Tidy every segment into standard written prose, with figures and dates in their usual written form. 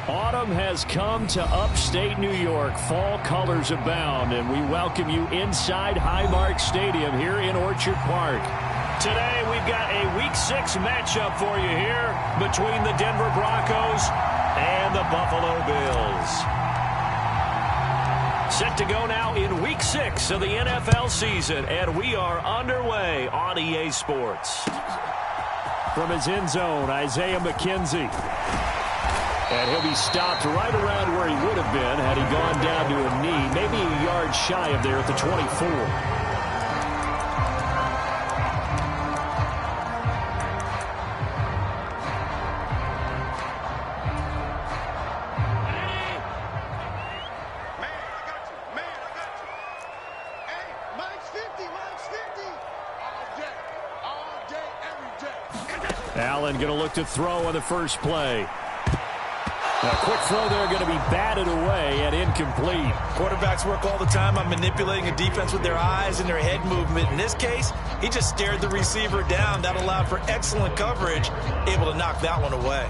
Autumn has come to upstate New York. Fall colors abound, and we welcome you inside Highmark Stadium here in Orchard Park. Today, we've got a Week 6 matchup for you here between the Denver Broncos and the Buffalo Bills. Set to go now in Week 6 of the NFL season, and we are underway on EA Sports. From his end zone, Isaiah McKenzie. And he'll be stopped right around where he would have been had he gone down to a knee, maybe a yard shy of there at the 24. Allen going to look to throw on the first play. A quick throw there going to be batted away and incomplete. Quarterbacks work all the time on manipulating a defense with their eyes and their head movement. In this case, he just stared the receiver down. That allowed for excellent coverage, able to knock that one away.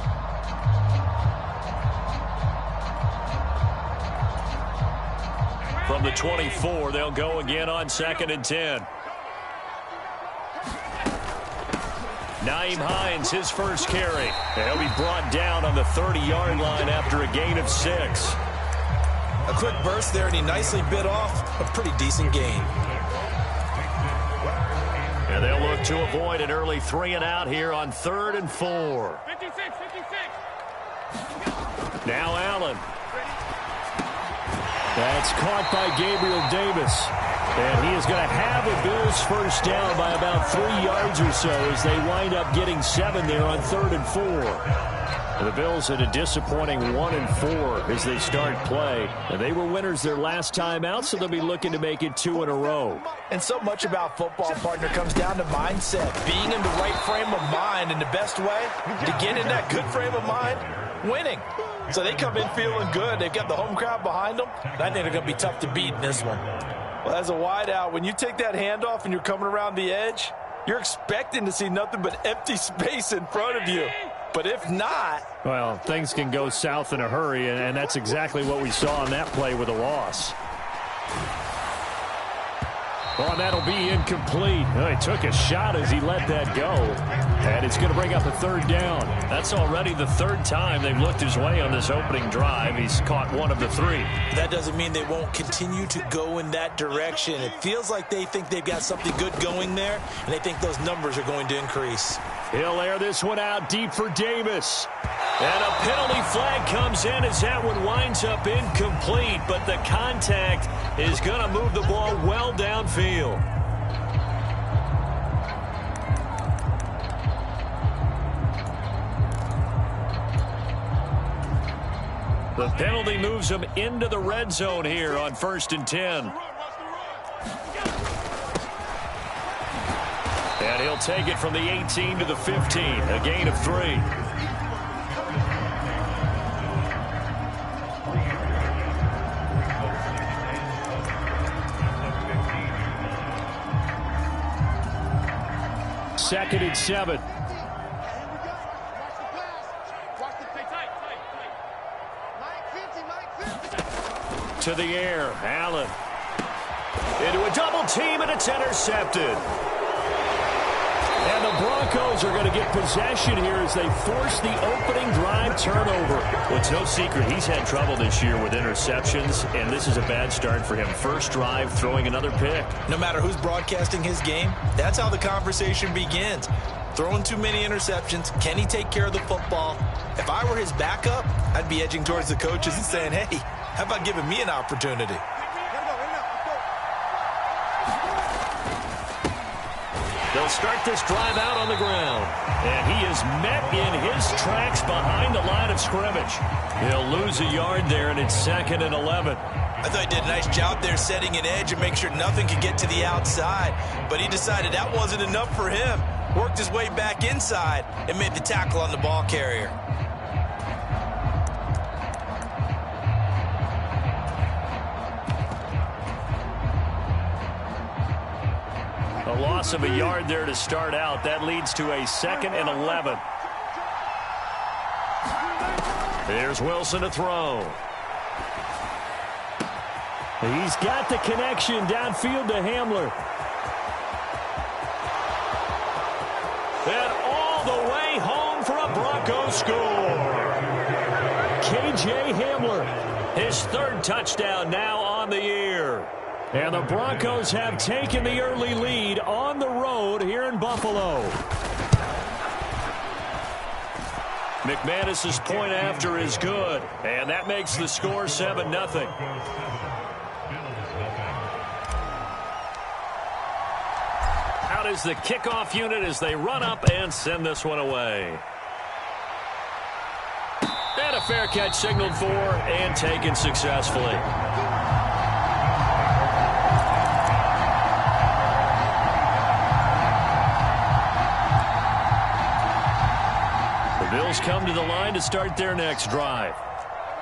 From the 24, they'll go again on 2nd and 10. Naeem Hines, his first carry. He'll be brought down on the 30-yard line after a gain of 6. A quick burst there, and he nicely bit off a pretty decent gain. And they'll look to avoid an early 3-and-out here on 3rd and 4. 56. Now Allen. That's caught by Gabriel Davis. And he is going to have a Bills first down by about 3 yards or so as they wind up getting 7 there on 3rd and 4. And the Bills at a disappointing 1-4 as they start play. And they were winners their last time out, so they'll be looking to make it 2 in a row. And so much about football, partner, comes down to mindset. Being in the right frame of mind, and the best way to get in that good frame of mind, winning. So they come in feeling good. They've got the home crowd behind them. And I think they're going to be tough to beat in this one. Well, as a wideout, when you take that handoff and you're coming around the edge, you're expecting to see nothing but empty space in front of you. But if not... well, things can go south in a hurry, and that's exactly what we saw on that play with a loss. Oh, and that'll be incomplete. Oh, he took a shot as he let that go. And it's going to bring up a 3rd down. That's already the 3rd time they've looked his way on this opening drive. He's caught 1 of the 3. That doesn't mean they won't continue to go in that direction. It feels like they think they've got something good going there, and they think those numbers are going to increase. He'll air this one out deep for Davis. And a penalty flag comes in as that one winds up incomplete, but the contact is going to move the ball well downfield. The penalty moves them into the red zone here on 1st and 10. And he'll take it from the 18 to the 15, a gain of 3. Second and 7. To the air, Allen. Into a double team, and it's intercepted. And the Broncos are going to get possession here as they force the opening drive turnover. Well, it's no secret he's had trouble this year with interceptions, and this is a bad start for him. First drive, throwing another pick. No matter who's broadcasting his game, that's how the conversation begins. Throwing too many interceptions. Can he take care of the football? If I were his backup, I'd be edging towards the coaches and saying, hey, how about giving me an opportunity? They'll start this drive out on the ground. And he is met in his tracks behind the line of scrimmage. He'll lose a yard there, and it's 2nd and 11. I thought he did a nice job there setting an edge and make sure nothing could get to the outside. But he decided that wasn't enough for him. Worked his way back inside and made the tackle on the ball carrier. A loss of a yard there to start out. That leads to a 2nd and 11. Here's Wilson to throw. He's got the connection downfield to Hamler. And all the way home for a Broncos score. K.J. Hamler, his third touchdown now on the year. And the Broncos have taken the early lead on the road here in Buffalo. McManus's point after is good, and that makes the score 7-0. Out is the kickoff unit as they run up and send this one away. And a fair catch signaled for and taken successfully. Bills come to the line to start their next drive.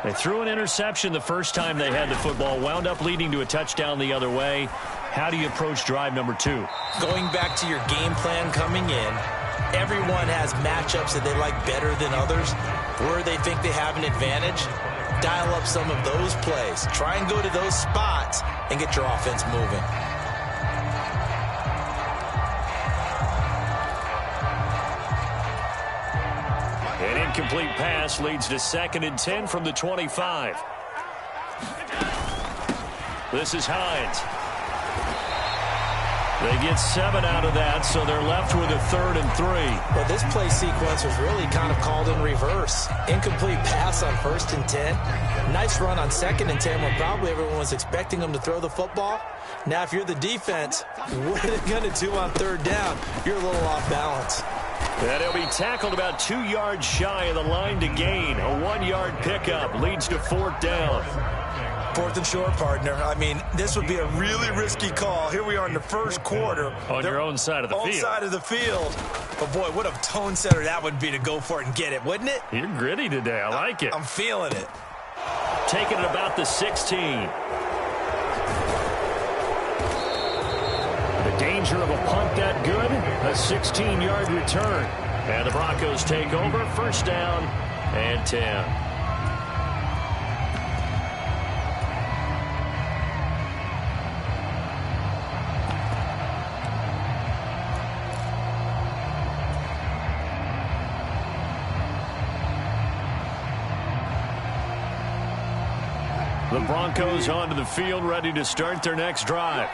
They threw an interception the first time they had the football, wound up leading to a touchdown the other way. How do you approach drive number 2? Going back to your game plan coming in, everyone has matchups that they like better than others, where they think they have an advantage. Dial up some of those plays. Try and go to those spots and get your offense moving. An incomplete pass leads to 2nd and 10 from the 25. This is Hines. They get 7 out of that, so they're left with a 3rd and 3. Well, this play sequence was really kind of called in reverse. Incomplete pass on 1st and 10. Nice run on 2nd and 10 when probably everyone was expecting them to throw the football. Now, if you're the defense, what are they going to do on 3rd down? You're a little off balance. And he'll be tackled about 2 yards shy of the line to gain. A 1-yard pickup leads to 4th down. 4th and short, partner. I mean, this would be a really risky call. Here we are in the first quarter. On your own side of the field. On side of the field. But, boy, what a tone setter that would be to go for it and get it, wouldn't it? You're gritty today. I like it. I'm feeling it. Taking it about the 16. The danger of a punt that good. A 16-yard return. And the Broncos take over. 1st down and 10. The Broncos onto the field, ready to start their next drive.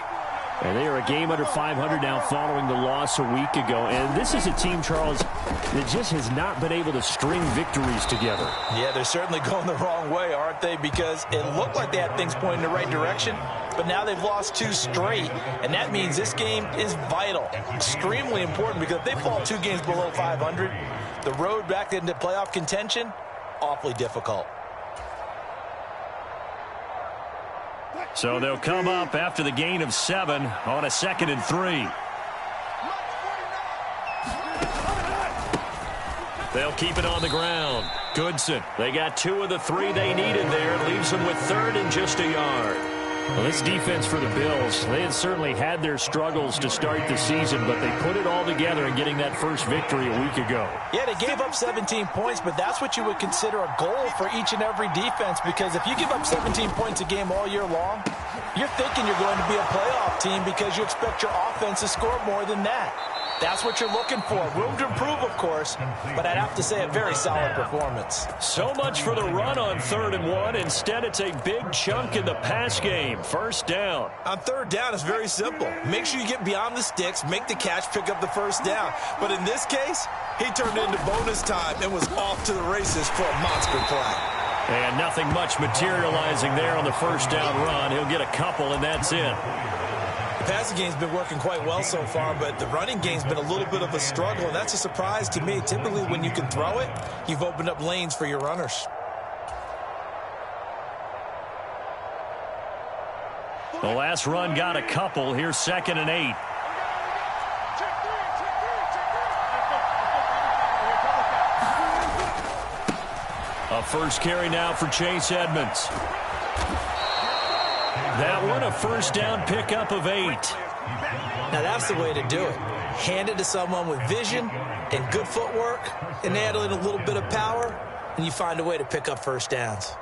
And they are a game under 500 now following the loss a week ago. And this is a team, Charles, that just has not been able to string victories together. Yeah, they're certainly going the wrong way, aren't they? Because it looked like they had things pointing in the right direction, but now they've lost 2 straight. And that means this game is vital, extremely important, because if they fall 2 games below 500, the road back into playoff contention, awfully difficult. So they'll come up after the gain of 7 on a 2nd and 3. They'll keep it on the ground. Goodson. They got 2 of the 3 they needed there. Leaves them with 3rd and just a yard. Well, this defense for the Bills, they had certainly had their struggles to start the season, but they put it all together in getting that first victory a week ago. Yeah, they gave up 17 points, but that's what you would consider a goal for each and every defense, because if you give up 17 points a game all year long, you're thinking you're going to be a playoff team because you expect your offense to score more than that. That's what you're looking for. Room to improve, of course, but I'd have to say a very solid performance. So much for the run on 3rd and 1. Instead, it's a big chunk in the pass game. 1st down. On 3rd down, it's very simple. Make sure you get beyond the sticks, make the catch, pick up the 1st down. But in this case, he turned it into bonus time and was off to the races for a monster play. And nothing much materializing there on the 1st down run. He'll get a couple, and that's it. The passing game's been working quite well so far, but the running game's been a little bit of a struggle, and that's a surprise to me. Typically, when you can throw it, you've opened up lanes for your runners. The last run got a couple. Here's 2nd and 8. A first carry now for Chase Edmonds. That one, a 1st down pickup of 8. Now that's the way to do it. Hand it to someone with vision and good footwork, and add in a little bit of power, and you find a way to pick up first downs.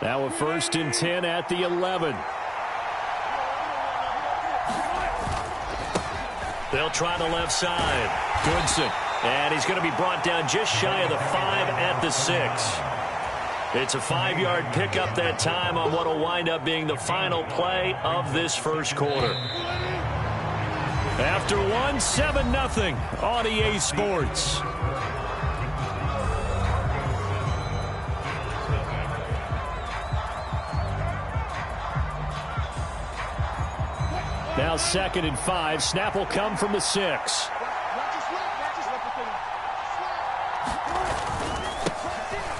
Now a 1st and 10 at the 11. They'll try the left side. Goodson. And he's going to be brought down just shy of the 5 at the 6. It's a 5-yard pickup that time on what will wind up being the final play of this first quarter. After one, 7-0 on EA Sports. Now 2nd and 5. Snap will come from the 6.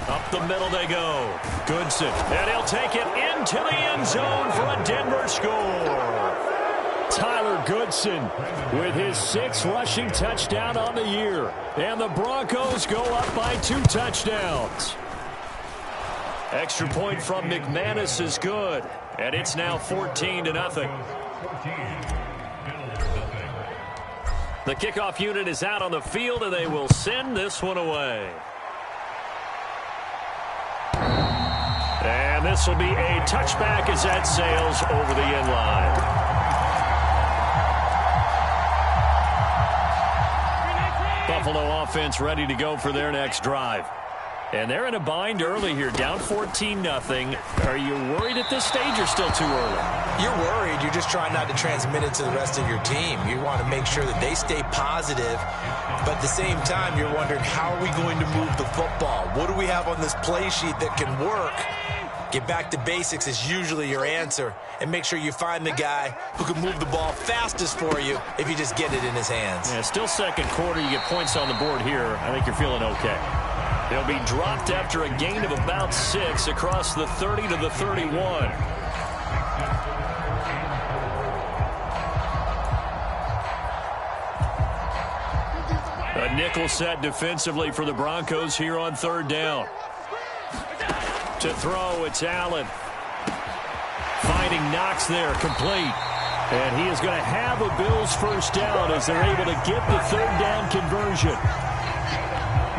Up the middle they go. Goodson. And he'll take it into the end zone for a Denver score. Tyler Goodson with his 6th rushing touchdown on the year. And the Broncos go up by 2 touchdowns. Extra point from McManus is good. And it's now 14-0. The kickoff unit is out on the field, and they will send this one away. And this will be a touchback as that sails over the end line. Buffalo offense ready to go for their next drive. And they're in a bind early here, down 14-0. Are you worried at this stage or still too early? You're worried. You're just trying not to transmit it to the rest of your team. You want to make sure that they stay positive. But at the same time, you're wondering, how are we going to move the football? What do we have on this play sheet that can work? Get back to basics is usually your answer. And make sure you find the guy who can move the ball fastest for you if you just get it in his hands. Yeah, still second quarter. You get points on the board here. I think you're feeling okay. They'll be dropped after a gain of about 6 across the 30 to the 31. A nickel set defensively for the Broncos here on 3rd down. To throw, it's Allen. Finding Knox there, complete. And he is going to have a Bills first down as they're able to get the 3rd down conversion.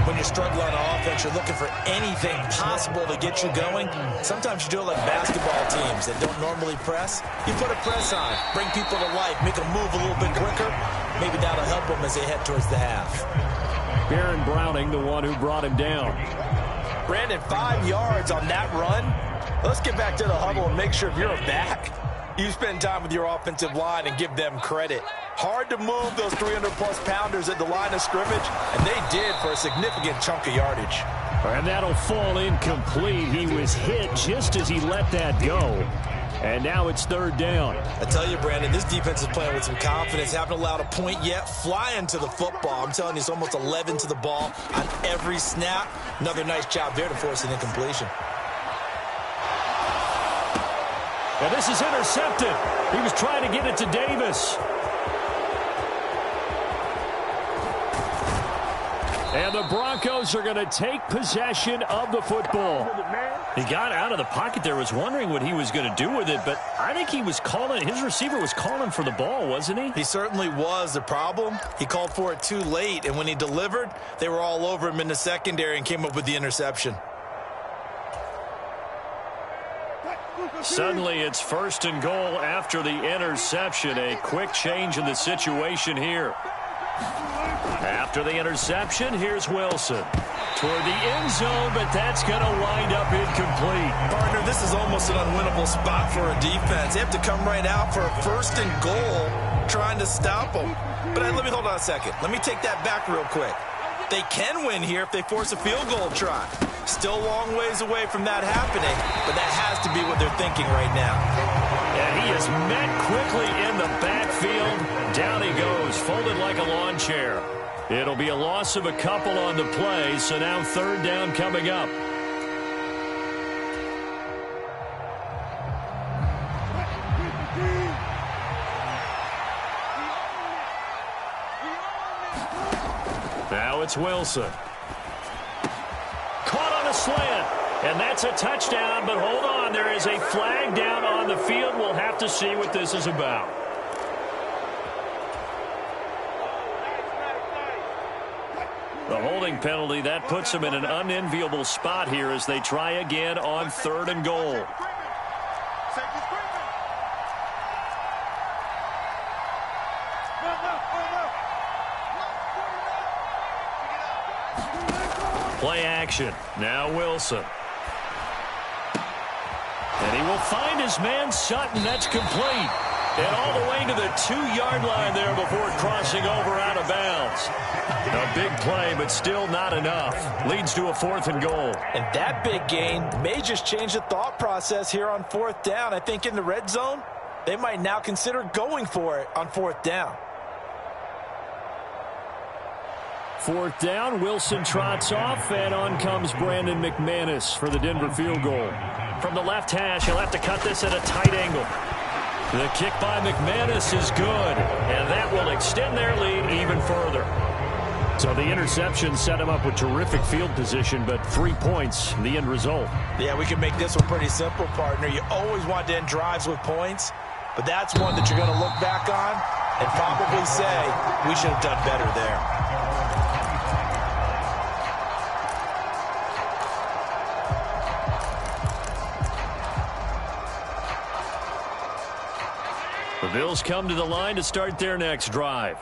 When you're struggling on offense, you're looking for anything possible to get you going. Sometimes you do it like basketball teams that don't normally press. You put a press on, bring people to life, make them move a little bit quicker. Maybe that'll help them as they head towards the half. Baron Browning, the one who brought him down. Brandon, 5 yards on that run. Let's get back to the huddle and make sure if you're a back, you spend time with your offensive line and give them credit. Hard to move those 300-plus pounders at the line of scrimmage, and they did for a significant chunk of yardage. And that'll fall incomplete. He was hit just as he let that go. And now it's 3rd down. I tell you, Brandon, this defense is playing with some confidence. Haven't allowed a point yet. Flying to the football. I'm telling you, it's almost 11 to the ball on every snap. Another nice job there to force an incompletion. And this is intercepted. He was trying to get it to Davis. And the Broncos are going to take possession of the football. He got out of the pocket there, was wondering what he was going to do with it, but I think he was calling, his receiver was calling for the ball, wasn't he? He certainly was. The problem, he called for it too late, and when he delivered, they were all over him in the secondary and came up with the interception. Suddenly it's 1st and goal after the interception. A quick change in the situation here. After the interception, here's Wilson. Toward the end zone, but that's going to wind up incomplete. Partner, this is almost an unwinnable spot for a defense. They have to come right out for a 1st and goal trying to stop them. But let me hold on a second. Let me take that back real quick. They can win here if they force a field goal try. Still a long ways away from that happening, but that has to be what they're thinking right now. And he is met quickly in the backfield. Down he goes, folded like a lawn chair. It'll be a loss of a couple on the play, so now 3rd down coming up. it's Wilson. Caught on a slant. And that's a touchdown, but hold on. There is a flag down on the field. We'll have to see what this is about. The holding penalty, that puts them in an unenviable spot here as they try again on 3rd and goal. Play action. Now Wilson. And he will find his man Sutton. That's complete. And all the way to the 2-yard line there before crossing over out of bounds. A big play, but still not enough. Leads to a 4th and goal. And that big gain may just change the thought process here on 4th down. I think in the red zone, they might now consider going for it on 4th down. 4th down, Wilson trots off, and on comes Brandon McManus for the Denver field goal. From the left hash, he'll have to cut this at a tight angle. The kick by McManus is good, and that will extend their lead even further. So the interception set him up with terrific field position, but 3 points, the end result. Yeah, we can make this one pretty simple, partner. You always want to end drives with points, but that's one that you're going to look back on and probably say, we should have done better there. The Bills come to the line to start their next drive.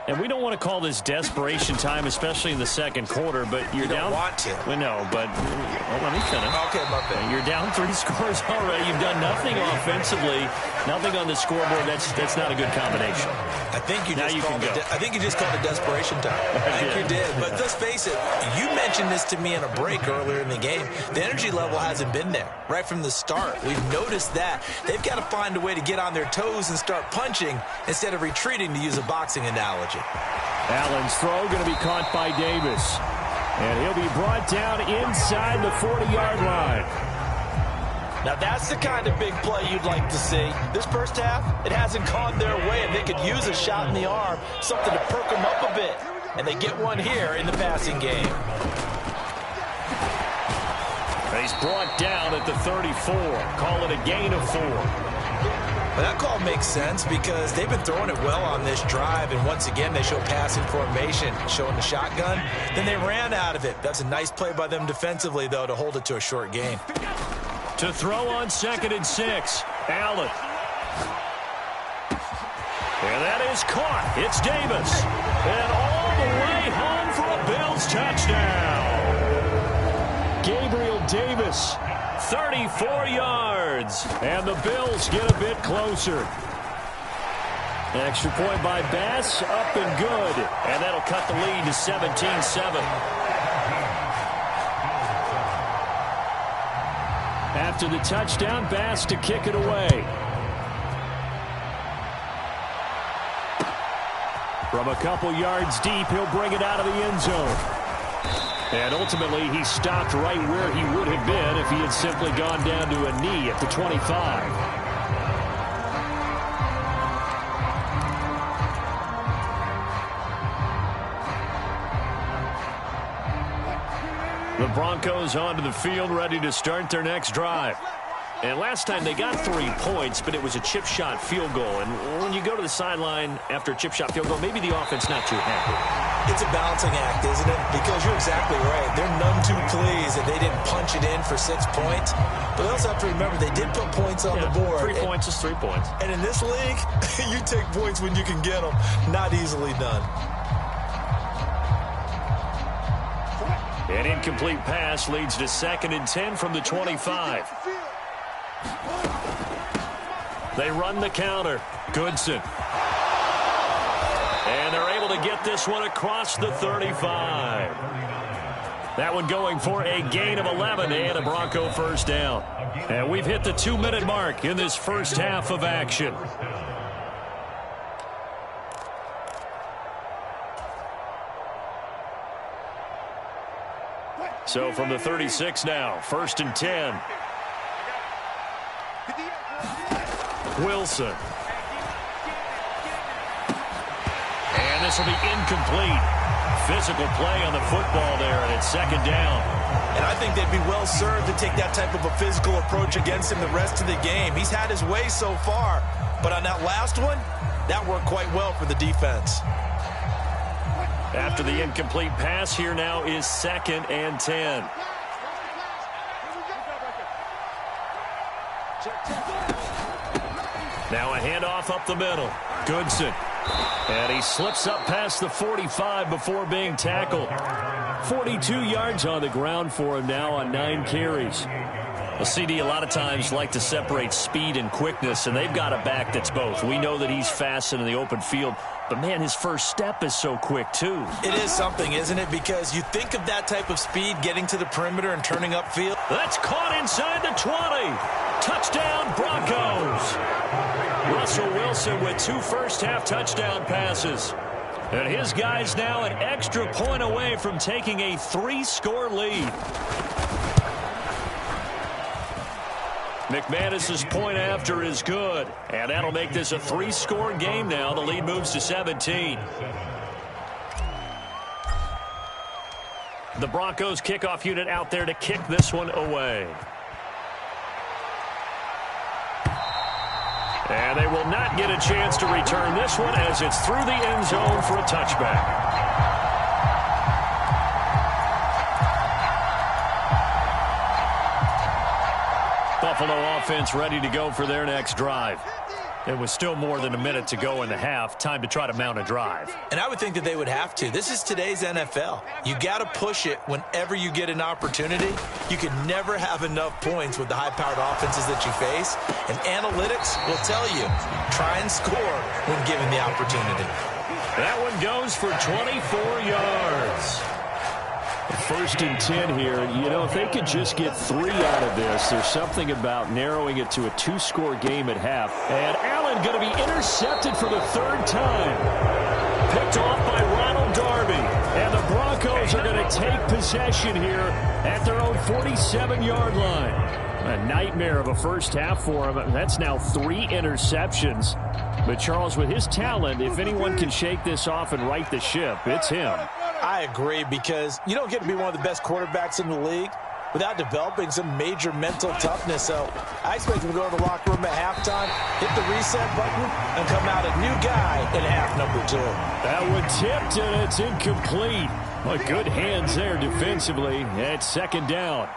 And we don't want to call this desperation time, especially in the second quarter, but you're down. You don't want to. Well, no, but let me finish. Okay, my bad. You're down 3 scores already. You've done nothing offensively, nothing on the scoreboard. That's not a good combination. I think you just called it desperation time. I think you did. But let's face it, you mentioned this to me in a break earlier in the game. The energy level hasn't been there right from the start. We've noticed that. They've got to find a way to get on their toes and start punching instead of retreating, to use a boxing analogy. Allen's throw going to be caught by Davis. And he'll be brought down inside the 40-yard line. Now that's the kind of big play you'd like to see. This first half, it hasn't gone their way, and they could use a shot in the arm, something to perk them up a bit. And they get one here in the passing game. He's brought down at the 34. Call it a gain of 4. Well, that call makes sense because they've been throwing it well on this drive, and once again they show passing formation, showing the shotgun. Then they ran out of it. That's a nice play by them defensively, though, to hold it to a short gain. To throw on 2nd and 6, Allen. And that is caught. It's Davis. And all the way home for a Bills touchdown. Gabriel Davis. 34 yards, and the Bills get a bit closer. An extra point by Bass, up and good, and that'll cut the lead to 17-7. After the touchdown, Bass to kick it away. From a couple yards deep, he'll bring it out of the end zone. And ultimately, he stopped right where he would have been if he had simply gone down to a knee at the 25. The Broncos onto the field, ready to start their next drive. And last time they got 3 points, but it was a chip shot field goal. And when you go to the sideline after a chip shot field goal, maybe the offense not too happy. It's a balancing act, isn't it? Because you're exactly right. They're none too pleased that they didn't punch it in for 6 points. But they also have to remember they did put points on the board. 3 points is 3 points. And in this league, you take points when you can get them. Not easily done. An incomplete pass leads to 2nd and 10 from the 25. They run the counter. Goodson. And they're able to get this one across the 35. That one going for a gain of 11 and a Bronco first down. And we've hit the 2-minute mark in this first half of action. So from the 36 now, 1st and 10. Wilson. And this will be incomplete. physical play on the football there, and it's second down. And I think they'd be well served to take that type of a physical approach against him the rest of the game. He's had his way so far, but on that last one, that worked quite well for the defense. After the incomplete pass, here now is 2nd and 10. Now a handoff up the middle. Goodson. And he slips up past the 45 before being tackled. 42 yards on the ground for him now on 9 carries. Well, CD, a lot of times like to separate speed and quickness, and they've got a back that's both. We know that he's fast in the open field, but, man, his first step is so quick, too. It is something, isn't it? Because you think of that type of speed getting to the perimeter and turning upfield. That's caught inside the 20. Touchdown, Broncos. Russell Wilson with 2 first-half touchdown passes. And his guys now an extra point away from taking a 3-score lead. McManus's point after is good, and that'll make this a 3-score game now. The lead moves to 17. The Broncos kickoff unit out there to kick this one away. And they will not get a chance to return this one as it's through the end zone for a touchback. Buffalo offense ready to go for their next drive. It was still more than a minute to go in the half. Time to try to mount a drive. And I would think that they would have to. This is today's NFL. You got to push it whenever you get an opportunity. You can never have enough points with the high-powered offenses that you face. And analytics will tell you, try and score when given the opportunity. That one goes for 24 yards. 1st and 10 here. You know, if they could just get 3 out of this, there's something about narrowing it to a 2-score game at half. And Allen going to be intercepted for the 3rd time. Picked off by Ronald Darby. And the Broncos are going to take possession here at their own 47-yard line. A nightmare of a first half for him. That's now 3 interceptions. But Charles, with his talent, if anyone can shake this off and right the ship, it's him. I agree, because you don't get to be one of the best quarterbacks in the league without developing some major mental toughness. So I expect him to go to the locker room at halftime, hit the reset button, and come out a new guy in half number 2. That one tipped, and it's incomplete. Well, good hands there defensively. It's 2nd down.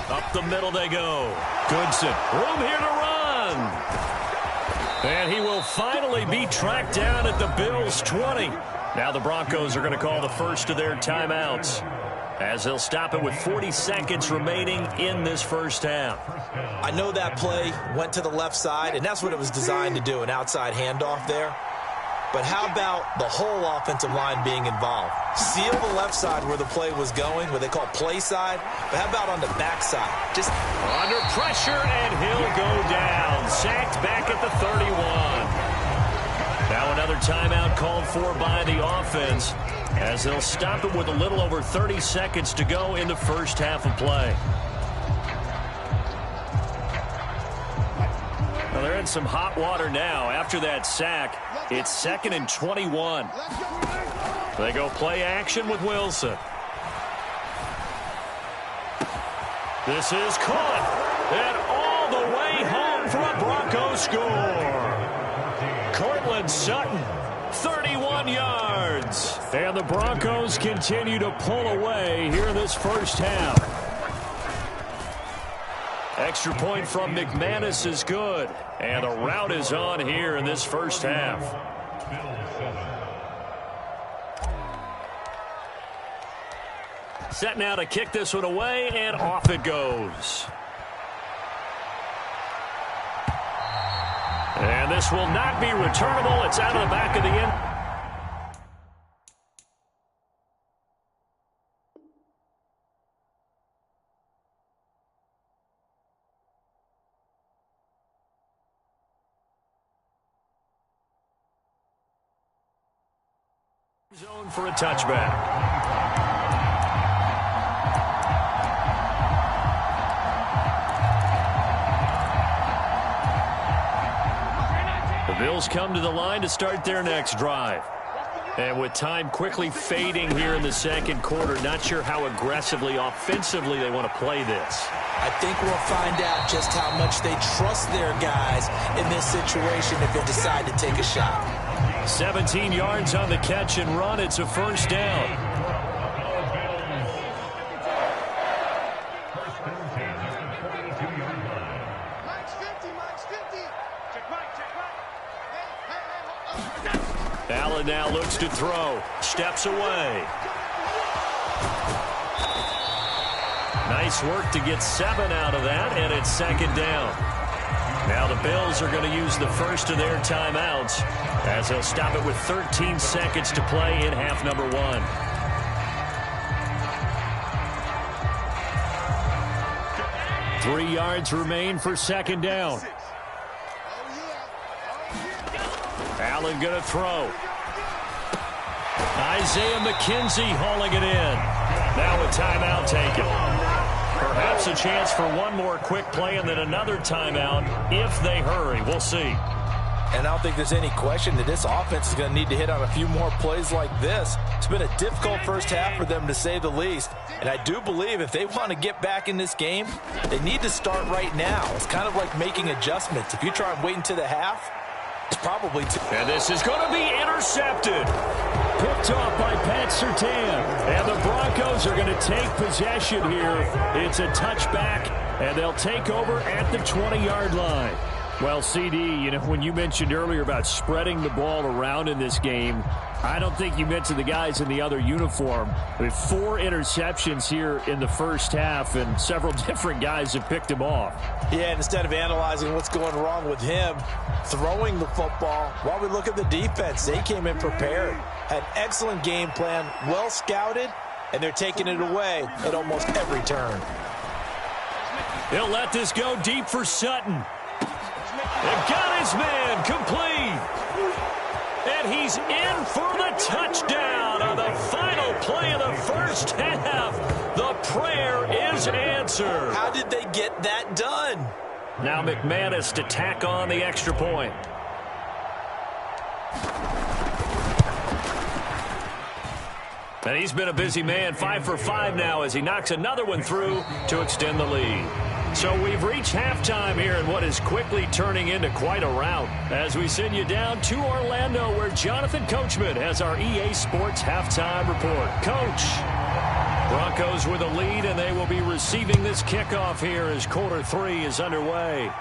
Up the middle they go. Goodson, room here to run. And he will finally be tracked down at the Bills' 20. Now the Broncos are going to call the first of their timeouts, as they'll stop it with 40 seconds remaining in this first half. I know that play went to the left side, and that's what it was designed to do, an outside handoff there. But how about the whole offensive line being involved? Seal the left side where the play was going, what they call play side. But how about on the back side? Just under pressure, and he'll go down. Sacked back at the 31. Now another timeout called for by the offense, as they'll stop it with a little over 30 seconds to go in the first half of play. Well, they're in some hot water now after that sack. It's 2nd and 21. They go play action with Wilson. This is caught. And all the way home for a Broncos score. Cortland Sutton, 31 yards. And the Broncos continue to pull away here in this first half. Extra point from McManus is good. And the route is on here in this first half. Set now to kick this one away, and off it goes. And this will not be returnable. It's out of the back of the end. Zone for a touchback. Bills come to the line to start their next drive. And with time quickly fading here in the second quarter, not sure how aggressively, offensively they want to play this. I think we'll find out just how much they trust their guys in this situation if they decide to take a shot. 17 yards on the catch and run. It's a first down. Allen now looks to throw. Steps away. Nice work to get 7 out of that, and it's second down. Now the Bills are going to use the first of their timeouts as they'll stop it with 13 seconds to play in half number 1. Three yards remain for second down. Allen going to throw. Isaiah McKenzie hauling it in. Now a timeout taken. Perhaps a chance for one more quick play and then another timeout if they hurry. We'll see. And I don't think there's any question that this offense is going to need to hit on a few more plays like this. It's been a difficult first half for them, to say the least. And I do believe if they want to get back in this game, they need to start right now. It's kind of like making adjustments. If you try and wait until the half, it's probably too. And this is going to be intercepted. Picked off by Pat Surtain. And the Broncos are going to take possession here. It's a touchback, and they'll take over at the 20-yard line. Well, CD, you know, when you mentioned earlier about spreading the ball around in this game, I don't think you mentioned the guys in the other uniform. With 4 interceptions here in the first half, and several different guys have picked him off. Yeah, and instead of analyzing what's going wrong with him throwing the football, while we look at the defense, they came in prepared. Had an excellent game plan, well scouted, and they're taking it away at almost every turn. He'll let this go deep for Sutton. They've got his man complete. And he's in for the touchdown on the final play of the first half. The prayer is answered. How did they get that done? Now McManus to tack on the extra point. And he's been a busy man, 5 for 5 now as he knocks another one through to extend the lead. So we've reached halftime here in what is quickly turning into quite a rout as we send you down to Orlando where Jonathan Coachman has our EA Sports halftime report. Coach, Broncos with a lead and they will be receiving this kickoff here as quarter 3 is underway.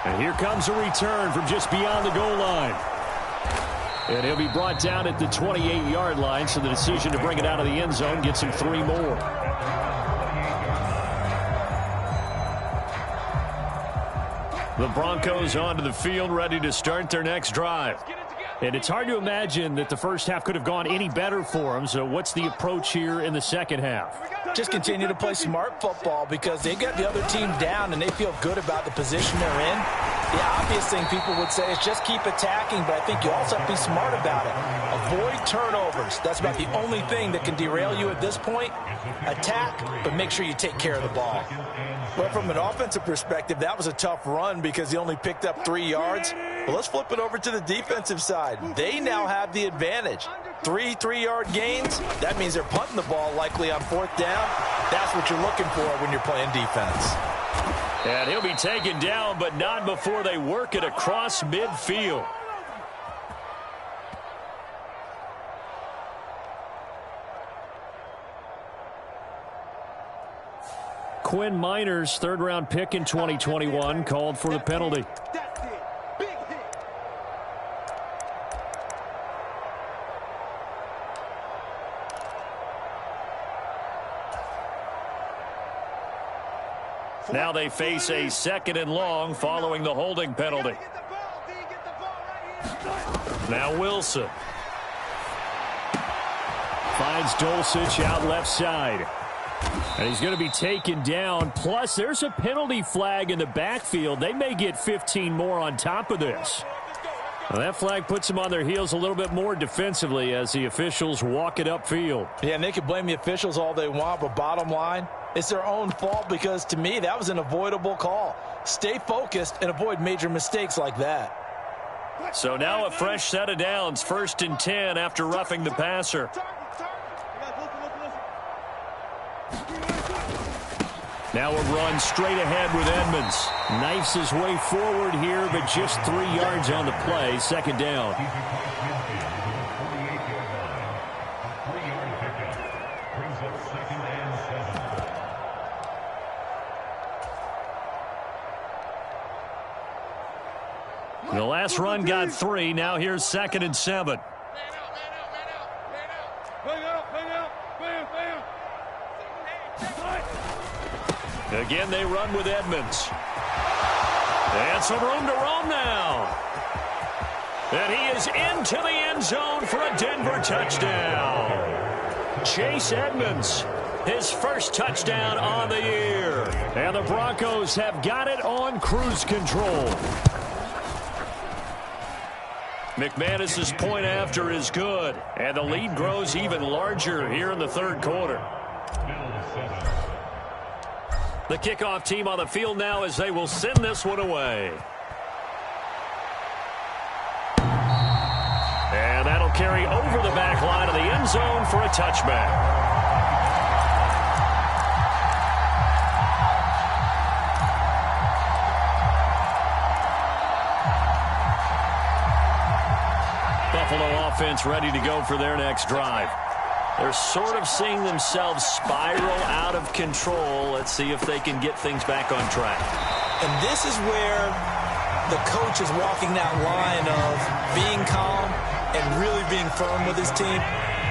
And here comes a return from just beyond the goal line. And he'll be brought down at the 28-yard line, so the decision to bring it out of the end zone gets him 3 more. The Broncos onto the field, ready to start their next drive. And it's hard to imagine that the first half could have gone any better for them. So what's the approach here in the second half? Just continue to play smart football because they got the other team down and they feel good about the position they're in. The obvious thing people would say is just keep attacking, but I think you also have to be smart about it. Avoid turnovers. That's about the only thing that can derail you at this point. Attack, but make sure you take care of the ball. But from an offensive perspective, that was a tough run because he only picked up 3 yards. But let's flip it over to the defensive side. They now have the advantage. 3 3-yard gains, that means they're punting the ball likely on 4th down. That's what you're looking for when you're playing defense. And he'll be taken down, but not before they work it across midfield. Quinn Miners, third-round pick in 2021, called for the penalty. Now they face a 2nd and long following the holding penalty. Now Wilson. Finds Dulcich out left side. And he's going to be taken down. Plus, there's a penalty flag in the backfield. They may get 15 more on top of this. Well, that flag puts them on their heels a little bit more defensively as the officials walk it upfield. Yeah, and they can blame the officials all they want, but bottom line, it's their own fault because, to me, that was an avoidable call. Stay focused and avoid major mistakes like that. So now a fresh set of downs, 1st and 10 after roughing the passer. Now a run straight ahead with Edmonds. Knifes his way forward here, but just 3 yards on the play. 2nd down. The last run got 3. Now here's 2nd and 7. Again, they run with Edmonds. And some room to roam now. And he is into the end zone for a Denver touchdown. Chase Edmonds, his first touchdown on the year. And the Broncos have got it on cruise control. McManus's point after is good. And the lead grows even larger here in the 3rd quarter. The kickoff team on the field now as they will send this one away. And that'll carry over the back line of the end zone for a touchback. Buffalo offense ready to go for their next drive. They're sort of seeing themselves spiral out of control. Let's see if they can get things back on track. And this is where the coach is walking that line of being calm and really being firm with his team.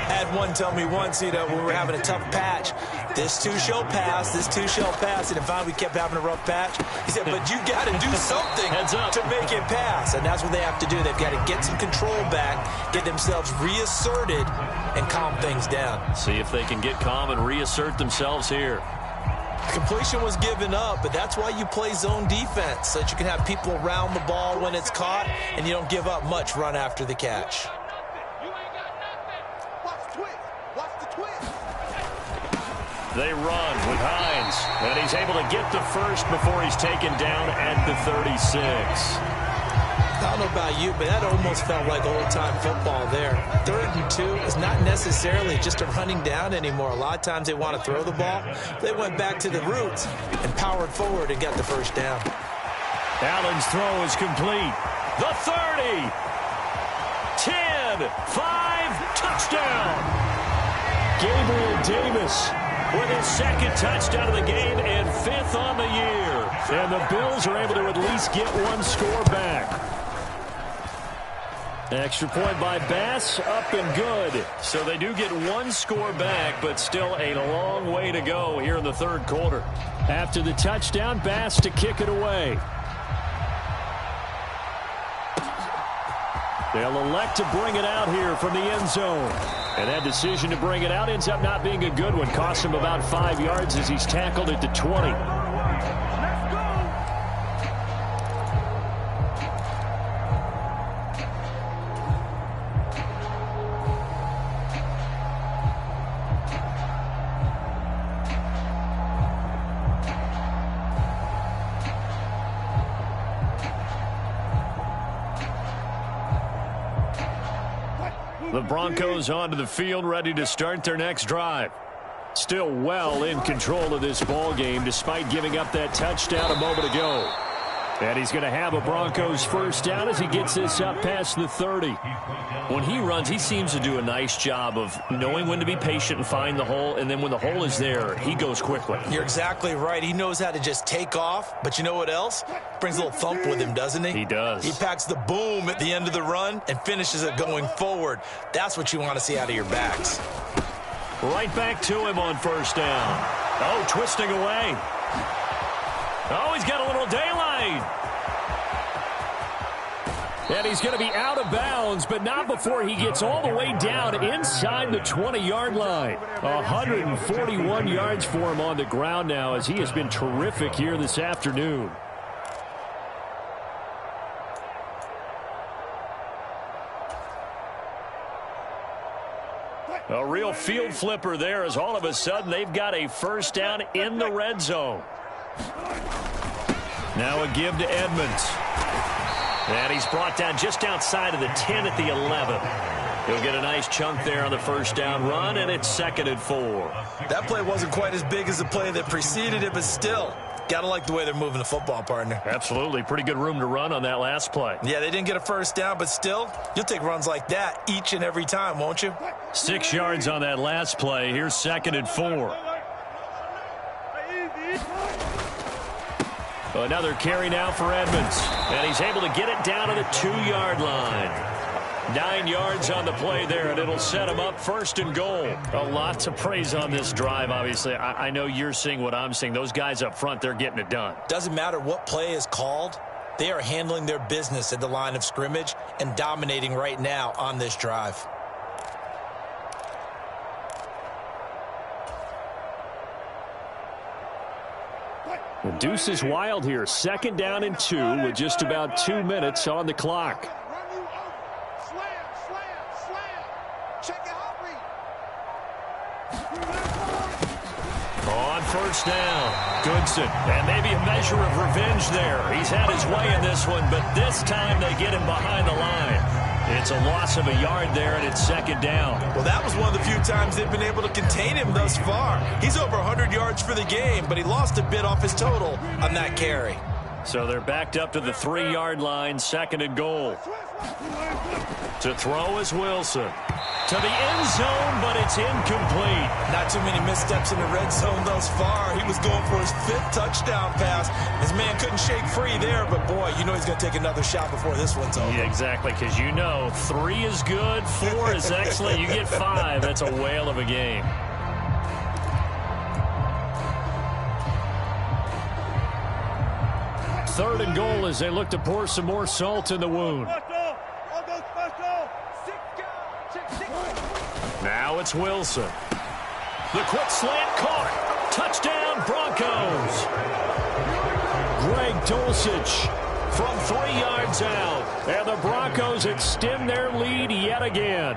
I had one tell me once, when we were having a tough patch, this too shall pass, this too shall pass. And finally we kept having a rough patch. He said, but you got to do something to make it pass. And that's what they have to do. They've got to get some control back, get themselves reasserted, and calm things down. See if they can get calm and reassert themselves here. Completion was given up, but that's why you play zone defense, so that you can have people around the ball when it's caught, and you don't give up much run after the catch. They run with Hines, and he's able to get the first before he's taken down at the 36. I don't know about you, but that almost felt like old-time football there. 3rd and 2 is not necessarily just a running down anymore. A lot of times they want to throw the ball. They went back to the roots and powered forward and got the first down. Allen's throw is complete. The 30. 10. 5. Touchdown. Gabriel Davis with his 2nd touchdown of the game and 5th on the year. And the Bills are able to at least get one score back. Extra point by Bass, up and good. So they do get one score back, but still a long way to go here in the 3rd quarter. After the touchdown, Bass to kick it away. They'll elect to bring it out here from the end zone. And that decision to bring it out ends up not being a good one. Cost him about 5 yards as he's tackled at the 20. The Broncos onto the field, ready to start their next drive. Still well in control of this ball game, despite giving up that touchdown a moment ago. And he's going to have a Broncos first down as he gets this up past the 30. When he runs, he seems to do a nice job of knowing when to be patient and find the hole, and then when the hole is there, he goes quickly. You're exactly right. He knows how to just take off, but you know what else? Brings a little thump with him, doesn't he? He does. He packs the boom at the end of the run and finishes it going forward. That's what you want to see out of your backs. Right back to him on first down. Oh, twisting away. Oh, he's got a little daylight. And he's going to be out of bounds, but not before he gets all the way down inside the 20-yard line. 141 yards for him on the ground now as he has been terrific here this afternoon. A real field flipper there as all of a sudden they've got a first down in the red zone. Now a give to Edmonds. And he's brought down just outside of the 10 at the 11. He'll get a nice chunk there on the first down run, and it's 2nd and 4. That play wasn't quite as big as the play that preceded it, but still, got to like the way they're moving the football, partner. Absolutely. Pretty good room to run on that last play. Yeah, they didn't get a first down, but still, you'll take runs like that each and every time, won't you? 6 yards on that last play. Here's 2nd and 4. Another carry now for Edmonds. And he's able to get it down to the 2-yard line. 9 yards on the play there, and it'll set him up 1st and goal. A lot to praise on this drive, obviously. I know you're seeing what I'm seeing. Those guys up front, they're getting it done. Doesn't matter what play is called. They are handling their business at the line of scrimmage and dominating right now on this drive. The deuce is wild here. 2nd down and 2 with just about 2 minutes on the clock. On first down, Goodson. And maybe a measure of revenge there. He's had his way in this one, but this time they get him behind the line. It's a loss of a yard there, and it's 2nd down. Well, that was one of the few times they've been able to contain him thus far. He's over 100 yards for the game, but he lost a bit off his total on that carry. So they're backed up to the 3-yard line, 2nd and goal. To throw is Wilson. To the end zone, but it's incomplete. Not too many missteps in the red zone thus far. He was going for his 5th touchdown pass. His man couldn't shake free there, but boy, you know he's going to take another shot before this one's over. Yeah, exactly, because you know 3 is good, 4 is excellent. You get 5, that's a whale of a game. Third and goal as they look to pour some more salt in the wound. Now it's Wilson. The quick slant caught. Touchdown, Broncos. Greg Dulcich from 3 yards out. And the Broncos extend their lead yet again.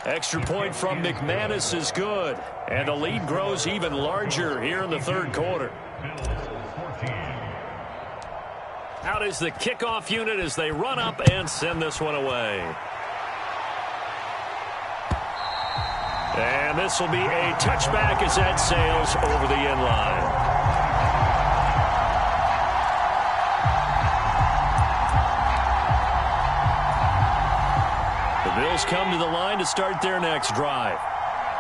Extra point from McManus is good. And the lead grows even larger here in the 3rd quarter. Out is the kickoff unit as they run up and send this one away. And this will be a touchback as that sails over the end line. The Bills come to the line to start their next drive.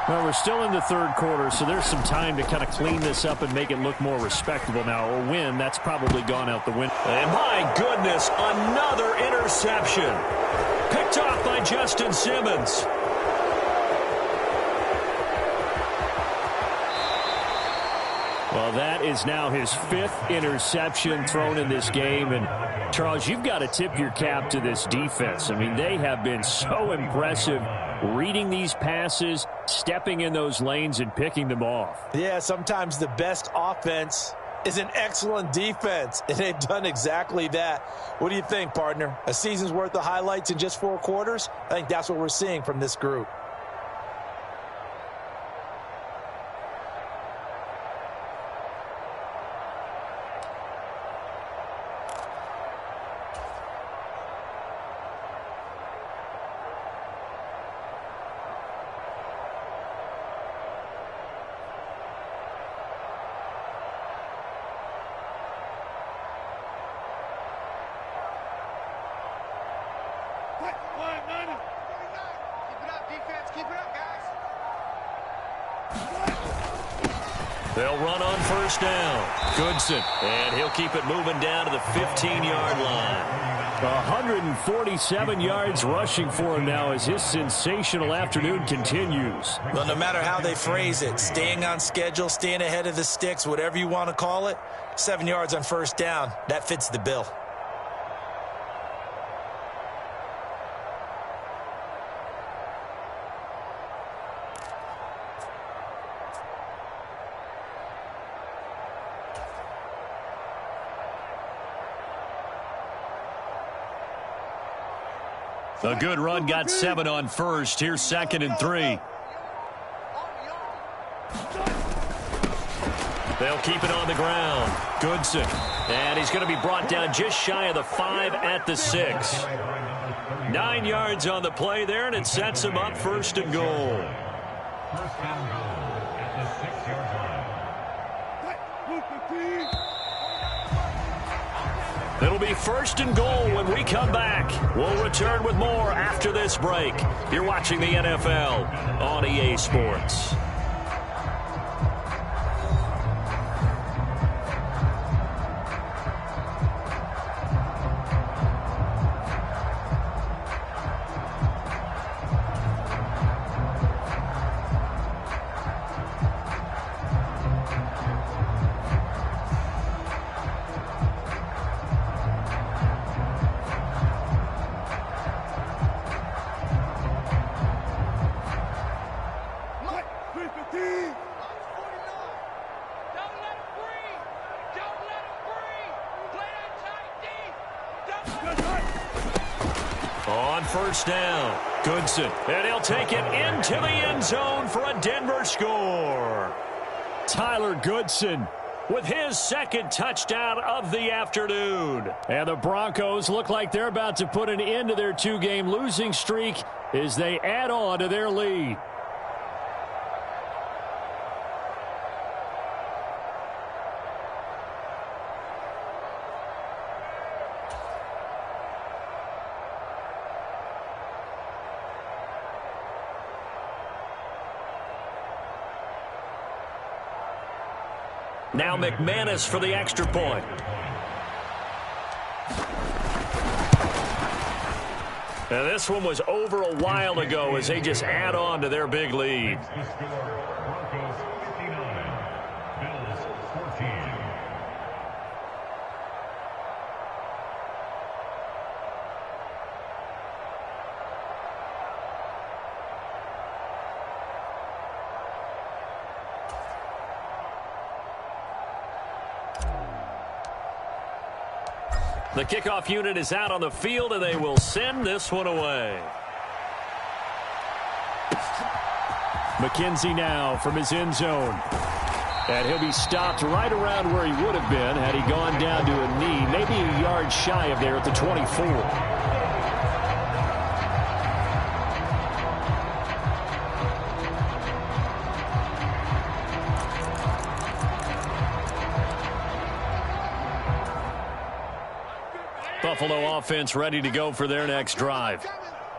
Well, we're still in the 3rd quarter, so there's some time to kind of clean this up and make it look more respectable now. A win, that's probably gone out the window. And my goodness, another interception. Picked off by Justin Simmons. Well, that is now his 5th interception thrown in this game. And, Charles, you've got to tip your cap to this defense. I mean, they have been so impressive reading these passes, stepping in those lanes, and picking them off. Yeah, sometimes the best offense is an excellent defense, and they've done exactly that. What do you think, partner? A season's worth of highlights in just 4 quarters? I think that's what we're seeing from this group. They'll run on first down. Goodson. And he'll keep it moving down to the 15-yard line. 147 yards rushing for him now as his sensational afternoon continues. Well, no matter how they phrase it, staying on schedule, staying ahead of the sticks, whatever you want to call it, 7 yards on first down, that fits the bill. A good run got 7 on first. Here's 2nd and 3. They'll keep it on the ground. Goodson. And he's going to be brought down just shy of the 5 at the 6. 9 yards on the play there, and it sets him up 1st and goal. First down goal at the 6-yard line. It'll be 1st and goal when we come back. We'll return with more after this break. You're watching the NFL on EA Sports. On 1st down, Goodson, and he'll take it into the end zone for a Denver score. Tyler Goodson with his 2nd touchdown of the afternoon. And the Broncos look like they're about to put an end to their 2-game losing streak as they add on to their lead. Now McManus for the extra point. And this one was over a while ago as they just add on to their big lead. Broncos 59, Bills 14. The kickoff unit is out on the field, and they will send this one away. McKenzie now from his end zone. And he'll be stopped right around where he would have been had he gone down to a knee, maybe a yard shy of there at the 24. Buffalo offense ready to go for their next drive.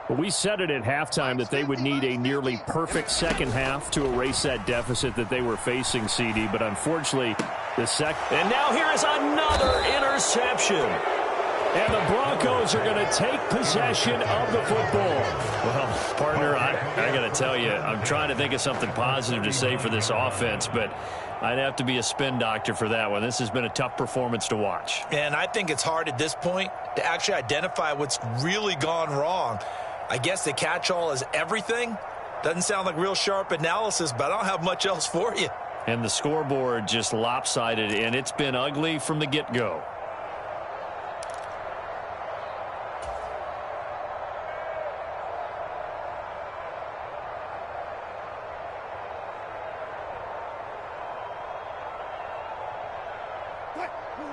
But we said it at halftime that they would need a nearly perfect second half to erase that deficit that they were facing, CD. But unfortunately, And now here is another interception. And the Broncos are going to take possession of the football. Well, partner, I got to tell you, I'm trying to think of something positive to say for this offense, but I'd have to be a spin doctor for that one. This has been a tough performance to watch. And I think it's hard at this point to actually identify what's really gone wrong. I guess the catch-all is everything. Doesn't sound like real sharp analysis, but I don't have much else for you. And the scoreboard just lopsided, and it's been ugly from the get-go.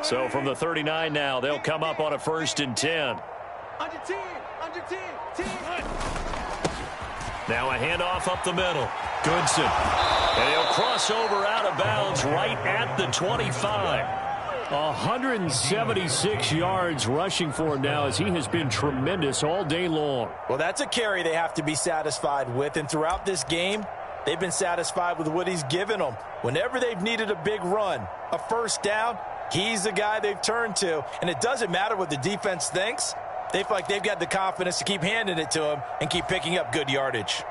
So from the 39 now, they'll come up on a 1st and 10. Under 10, under 10, 10. Now a handoff up the middle. Goodson. And he'll cross over out of bounds right at the 25. 176 yards rushing for him now as he has been tremendous all day long. Well, that's a carry they have to be satisfied with. And throughout this game, they've been satisfied with what he's given them. Whenever they've needed a big run, a first down, he's the guy they've turned to. And it doesn't matter what the defense thinks. They feel like they've got the confidence to keep handing it to him and keep picking up good yardage.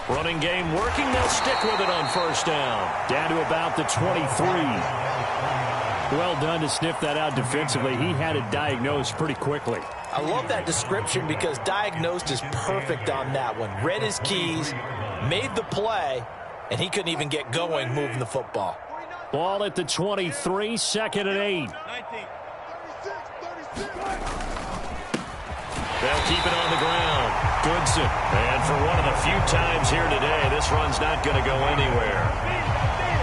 Running game working. They'll stick with it on 1st down. Down to about the 23. Well done to sniff that out defensively. He had it diagnosed pretty quickly. I love that description because diagnosed is perfect on that one. Read his keys, made the play, and he couldn't even get going moving the football. Ball at the 23, 2nd and 8. They'll keep it on the ground. Goodson. And for one of the few times here today, this run's not going to go anywhere.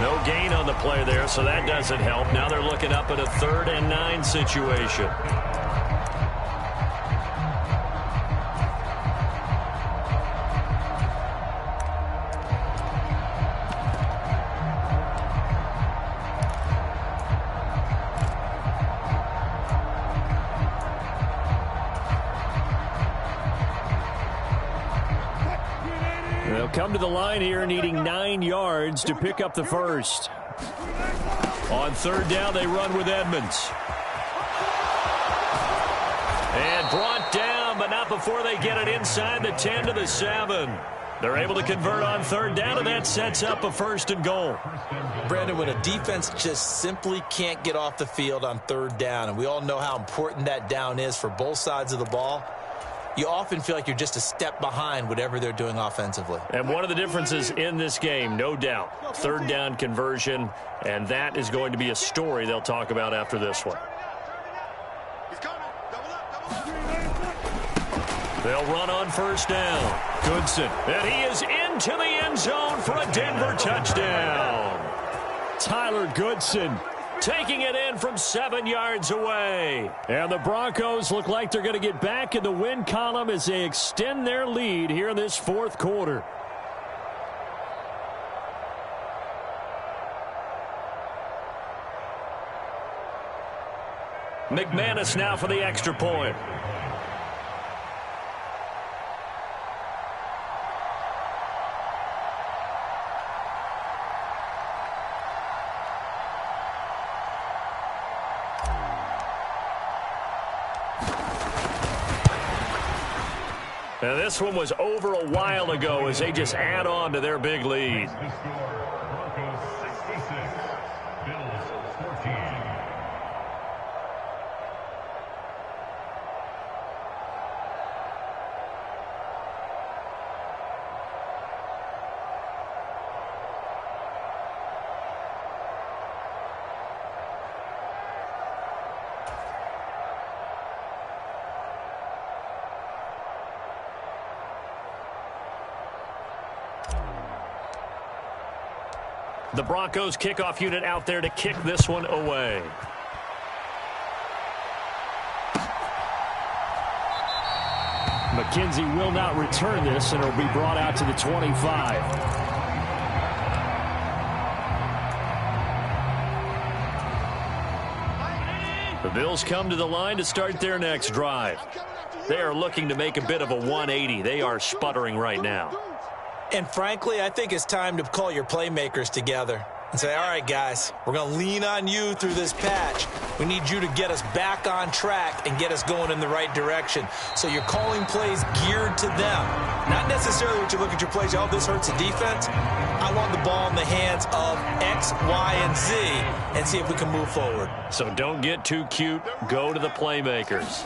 No gain on the play there, so that doesn't help. Now they're looking up at a 3rd and 9 situation. They'll come to the line here needing 9 yards to pick up the first. On 3rd down, they run with Edmonds. And brought down, but not before they get it inside the 10 to the 7. They're able to convert on 3rd down, and that sets up a 1st and goal. Brandon, when a defense just simply can't get off the field on 3rd down, and we all know how important that down is for both sides of the ball, you often feel like you're just a step behind whatever they're doing offensively. And one of the differences in this game, no doubt, 3rd down conversion, and that is going to be a story they'll talk about after this one. They'll run on 1st down. Goodson, and he is into the end zone for a Denver touchdown. Tyler Goodson taking it in from 7 yards away. And the Broncos look like they're going to get back in the win column as they extend their lead here in this 4th quarter. McManus now for the extra point. Now this one was over a while ago as they just add on to their big lead. Broncos 66, Bills 14. The Broncos kickoff unit out there to kick this one away. McKenzie will not return this, and it'll be brought out to the 25. The Bills come to the line to start their next drive. They are looking to make a bit of a 180. They are sputtering right now. And frankly, I think it's time to call your playmakers together and say, all right, guys, we're going to lean on you through this patch. We need you to get us back on track and get us going in the right direction. So you're calling plays geared to them. Not necessarily what you look at your plays, oh, this hurts the defense. I want the ball in the hands of X, Y, and Z and see if we can move forward. So don't get too cute. Go to the playmakers.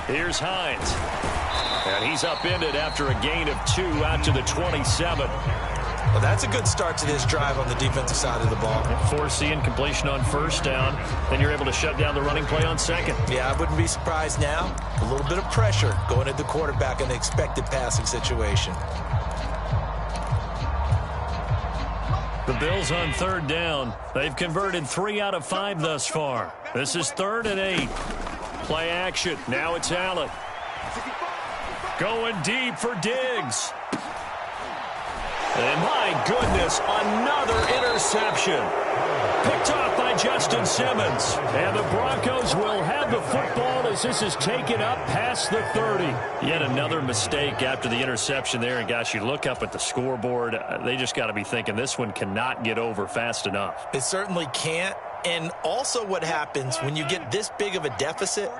Here's Hines. And he's upended after a gain of 2 out to the 27. Well, that's a good start to this drive on the defensive side of the ball. Forcing completion on 1st down. Then you're able to shut down the running play on 2nd. Yeah, I wouldn't be surprised now. A little bit of pressure going at the quarterback in the expected passing situation. The Bills on 3rd down. They've converted 3 out of 5 thus far. This is 3rd and 8. Play action. Now it's Allen. Going deep for Diggs. And my goodness, another interception. Picked off by Justin Simmons. And the Broncos will have the football as this is taken up past the 30. Yet another mistake after the interception there. And gosh, you look up at the scoreboard, they just got to be thinking this one cannot get over fast enough. It certainly can't. And also what happens when you get this big of a deficit,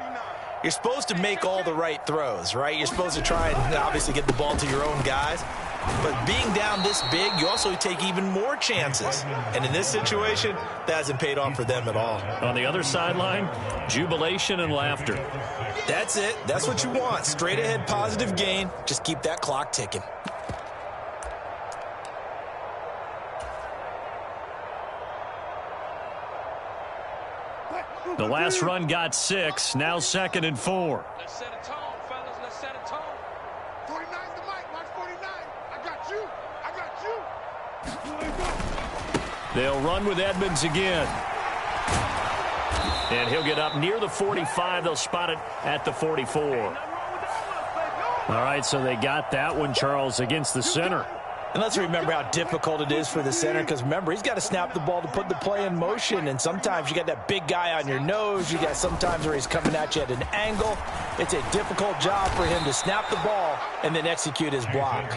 you're supposed to make all the right throws, right? You're supposed to try and obviously get the ball to your own guys. But being down this big, you also take even more chances. And in this situation, that hasn't paid off for them at all. On the other sideline, jubilation and laughter. That's it. That's what you want. Straight ahead positive gain. Just keep that clock ticking. The last run got 6. Now 2nd and 4. Let's set a tone, fellas. Let's set a tone. 49's the mic. Watch 49. I got you. I got you. They'll run with Edmonds again. And he'll get up near the 45. They'll spot it at the 44. All right, so they got that one, Charles, against the center. And let's remember how difficult it is for the center, because remember, he's got to snap the ball to put the play in motion, and sometimes you got that big guy on your nose. You got sometimes where he's coming at you at an angle. It's a difficult job for him to snap the ball and then execute his block.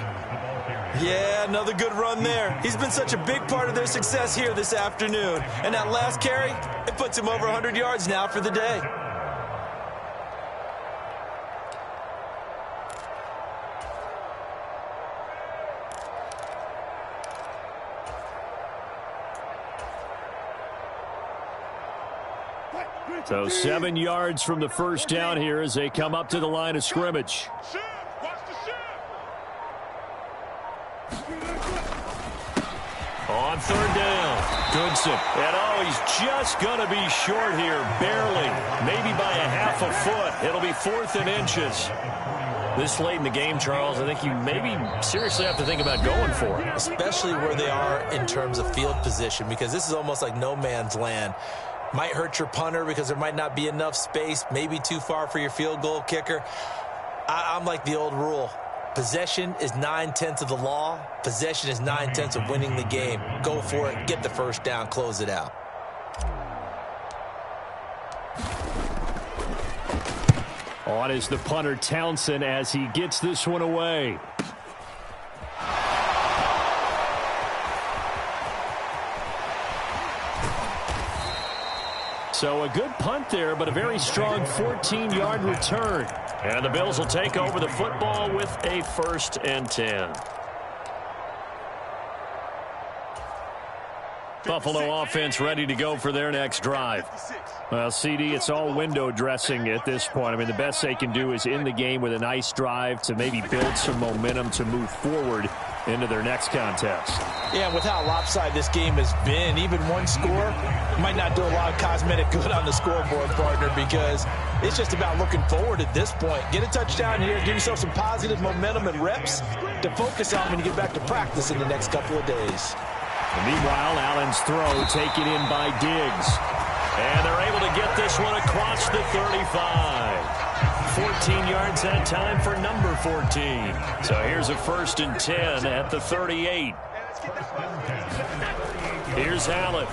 Yeah, another good run there. He's been such a big part of their success here this afternoon. And that last carry, it puts him over 100 yards now for the day. So 7 yards from the first down here as they come up to the line of scrimmage. On 3rd down, Goodson. And he's just going to be short here, barely, maybe by a half a foot. It'll be 4th and inches. This late in the game, Charles, I think you maybe seriously have to think about going for it. Especially where they are in terms of field position, because this is almost like no man's land. Might hurt your punter because there might not be enough space, maybe too far for your field goal kicker. I'm like the old rule. Possession is 9/10 of the law. Possession is 9/10 of winning the game. Go for it. Get the first down. Close it out. On is the punter, Townsend, as he gets this one away. So a good punt there, but a very strong 14-yard return. And the Bills will take over the football with a 1st and 10. Buffalo offense ready to go for their next drive. Well, CD, it's all window dressing at this point. I mean, the best they can do is in the game with a nice drive to maybe build some momentum to move forward into their next contest. Yeah, with how lopsided this game has been, even one score might not do a lot of cosmetic good on the scoreboard, partner, because it's just about looking forward at this point. Get a touchdown here, give yourself some positive momentum and reps to focus on when you get back to practice in the next couple of days. And meanwhile, Allen's throw taken in by Diggs. And they're able to get this one across the 35. 14 yards that time for number 14. So here's a 1st and 10 at the 38. Here's Allen.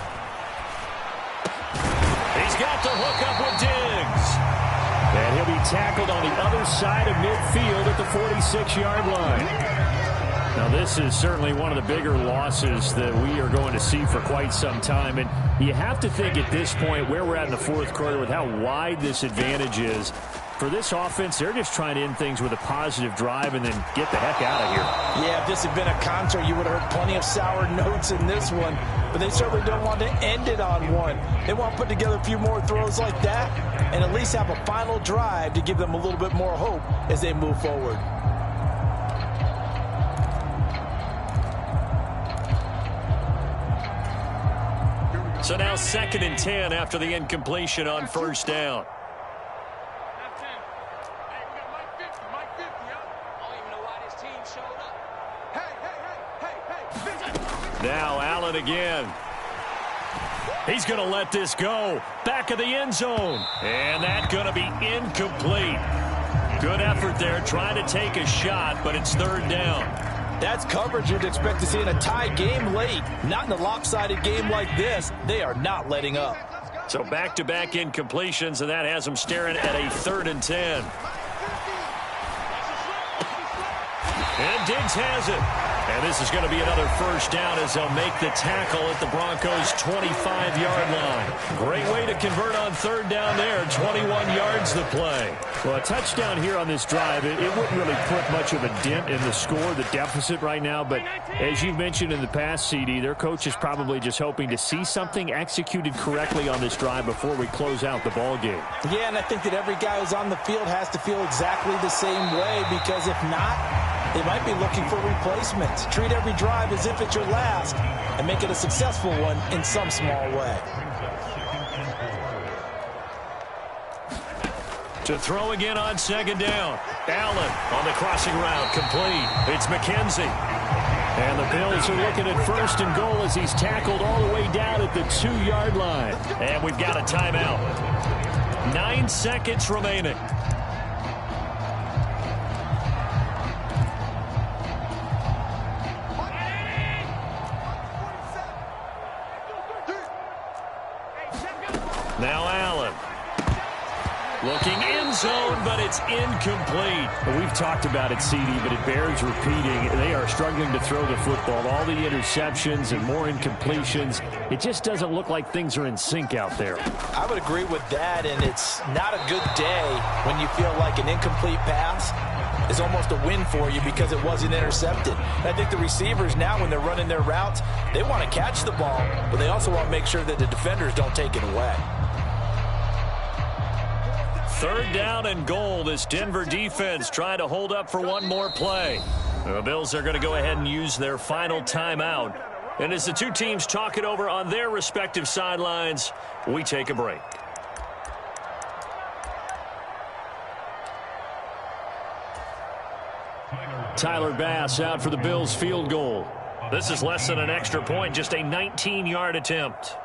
He's got the hook up with Diggs. And he'll be tackled on the other side of midfield at the 46-yard line. Now, this is certainly one of the bigger losses that we are going to see for quite some time. And you have to think at this point where we're at in the 4th quarter with how wide this advantage is. For this offense, they're just trying to end things with a positive drive and then get the heck out of here. Yeah, if this had been a concert, you would have heard plenty of sour notes in this one. But they certainly don't want to end it on one. They want to put together a few more throws like that and at least have a final drive to give them a little bit more hope as they move forward. So now 2nd and 10 after the incompletion on 1st down. Now Allen again. He's going to let this go. Back of the end zone. And that's going to be incomplete. Good effort there trying to take a shot, but it's 3rd down. That's coverage you'd expect to see in a tie game late. Not in a lopsided game like this. They are not letting up. So back-to-back incompletions, and that has them staring at a 3rd and 10. And Diggs has it. And this is going to be another 1st down as they'll make the tackle at the Broncos' 25-yard line. Great way to convert on 3rd down there. 21 yards the play. Well, a touchdown here on this drive, it wouldn't really put much of a dent in the score, the deficit right now. But as you've mentioned in the past, CD, their coach is probably just hoping to see something executed correctly on this drive before we close out the ball game. Yeah, and I think that every guy who's on the field has to feel exactly the same way, because if not, they might be looking for replacements. Treat every drive as if it's your last and make it a successful one in some small way. To throw again on second down. Allen on the crossing route, complete. It's McKenzie. And the Bills are looking at first and goal as he's tackled all the way down at the 2-yard line. And we've got a timeout. 9 seconds remaining. Now Allen. Looking end zone, but it's incomplete. We've talked about it, CD, but it bears repeating. They are struggling to throw the football. All the interceptions and more incompletions. It just doesn't look like things are in sync out there. I would agree with that, and it's not a good day when you feel like an incomplete pass is almost a win for you because it wasn't intercepted. And I think the receivers now, when they're running their routes, they want to catch the ball, but they also want to make sure that the defenders don't take it away. 3rd down and goal. This Denver defense trying to hold up for one more play. The Bills are going to go ahead and use their final timeout. And as the two teams talk it over on their respective sidelines, we take a break. Tyler Bass out for the Bills field goal. This is less than an extra point, just a 19-yard attempt.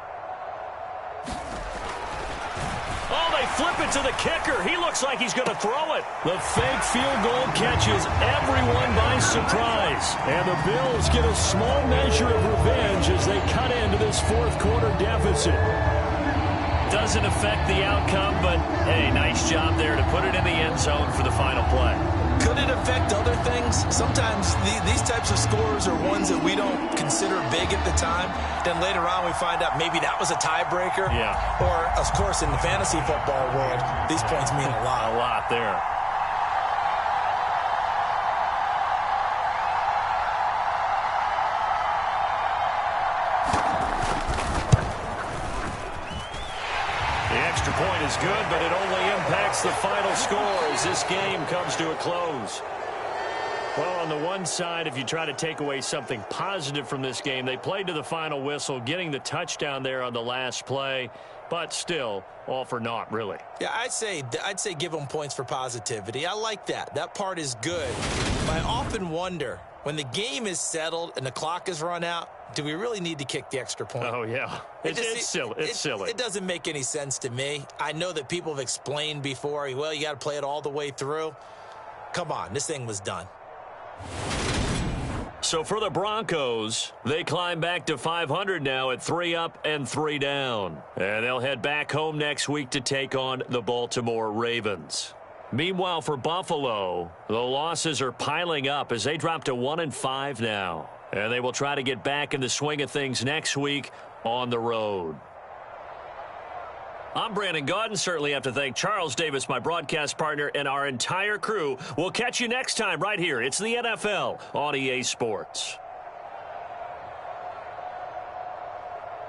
Oh, they flip it to the kicker. He looks like he's going to throw it. The fake field goal catches everyone by surprise. And the Bills get a small measure of revenge as they cut into this fourth-quarter deficit. Doesn't affect the outcome, but, hey, nice job there to put it in the end zone for the final play. Could it affect other things? Sometimes these types of scores are ones that we don't consider big at the time. Then later on we find out maybe that was a tiebreaker. Yeah. Or, of course, in the fantasy football world, these points mean a lot. A lot there. The extra point is good, but it only impacts the final score as this game comes to a close. Well, on the one side, if you try to take away something positive from this game, they played to the final whistle, getting the touchdown there on the last play, but still, all for naught, really. Yeah, I'd say give them points for positivity. I like that. That part is good. But I often wonder, when the game is settled and the clock is run out, do we really need to kick the extra point? Oh, yeah. It's silly. It's silly. It doesn't make any sense to me. I know that people have explained before, well, you got to play it all the way through. Come on, this thing was done. So for the Broncos, they climb back to 500 now at 3 up and 3 down. And they'll head back home next week to take on the Baltimore Ravens. Meanwhile, for Buffalo, the losses are piling up as they drop to 1-5 now. And they will try to get back in the swing of things next week on the road. I'm Brandon Gaudin. Certainly have to thank Charles Davis, my broadcast partner, and our entire crew. We'll catch you next time right here. It's the NFL on EA Sports.